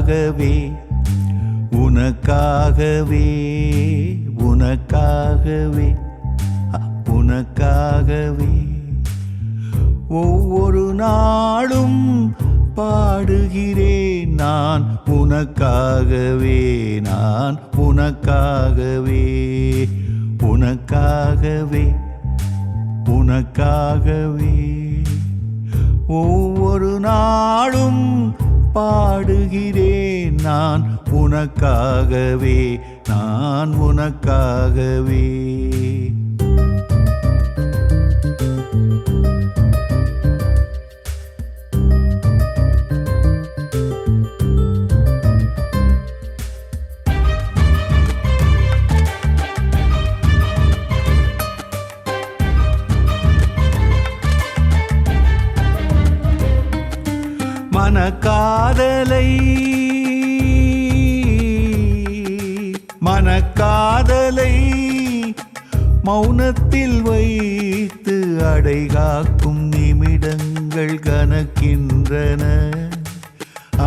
உனக்காகவே உனக்காகவே உனக்காகவே உனக்காகவே ஒவ்வொரு நாளும் பாடுகிறேன் நான் உனக்காகவே நான் உனக்காகவே உனக்காகவே உனக்காகவே ஒவ்வொரு நாளும் பாடுகிறேன் நான் உனக்காகவே நான் உனக்காகவே மனக்காதலை மௌனத்தில் வைத்து அடைகாக்கும் நிமிடங்கள் கணக்கின்றன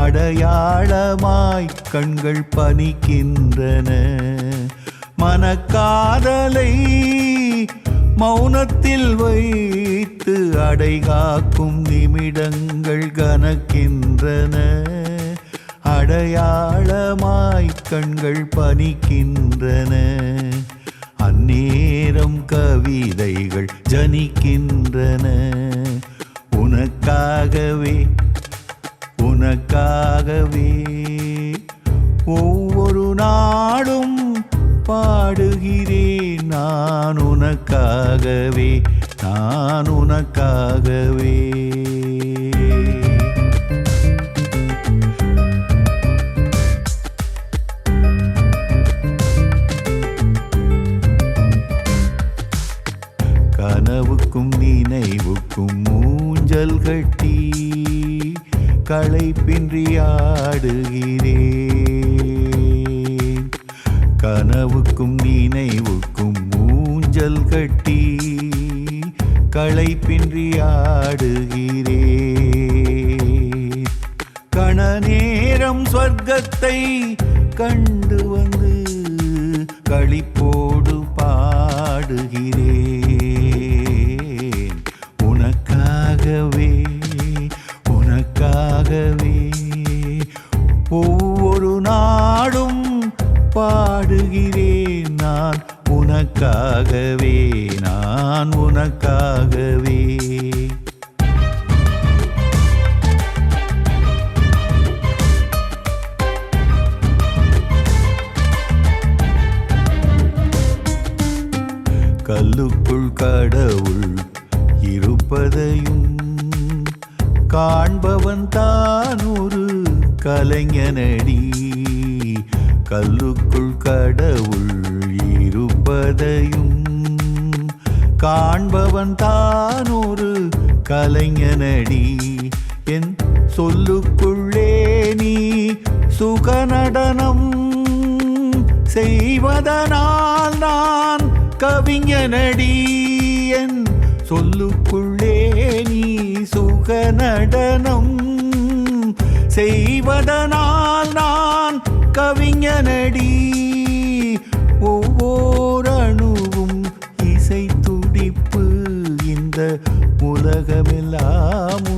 அடையாளமாய் கண்கள் பனிக்கின்றன மனக்காதலை மௌனத்தில் வைத்து அடைகாக்கும் நிமிடங்கள் கணக்கின்றன அடையாளமாய் கண்கள் பனிக்கின்றன அந்நேரம் கவிதைகள் ஜனிக்கின்றன உனக்காகவே உனக்காகவே ஒவ்வொரு நாளும் பாடுகிறேன் நான் உனக்காகவே நான் உனக்காகவே கனவுக்கும் நினைவுக்கும் ஊஞ்சல் கட்டி களைப்பின்றி ஆடுகிறேன் கனவுக்கும் நினைவுக்கும் ஊஞ்சல் கட்டி களைப்பின்றி ஆடுகிறேன் கண நேரம் சொர்க்கத்தை கண்டு வந்து களிப்போடு பாடுகிறேன் உனக்காகவே உனக்காகவே ஒவ்வொரு நாடும் பாடுகிறேன் நான் உனக்காகவே நான் உனக்காகவே கல்லுக்குள் கடவுள் இருப்பதையும் காண்பவன் தான் ஒரு கலைஞனடி கல்லுக்குள் கடவுள் இருப்பதையும் காண்பவன் தான் ஒரு கலைஞனடி என் சொல்லுக்குள்ளே நீ சுகநடனம் செய்வதனால் நான் கவிஞனடி என் சொல்லுக்குள்ளே நீ சுகநடனம் செய்வதனால் நான் கவிஞனடி ஒவ்வொரு அணுவும் இசை துடிப்பு இந்த உலகமெல்லாம்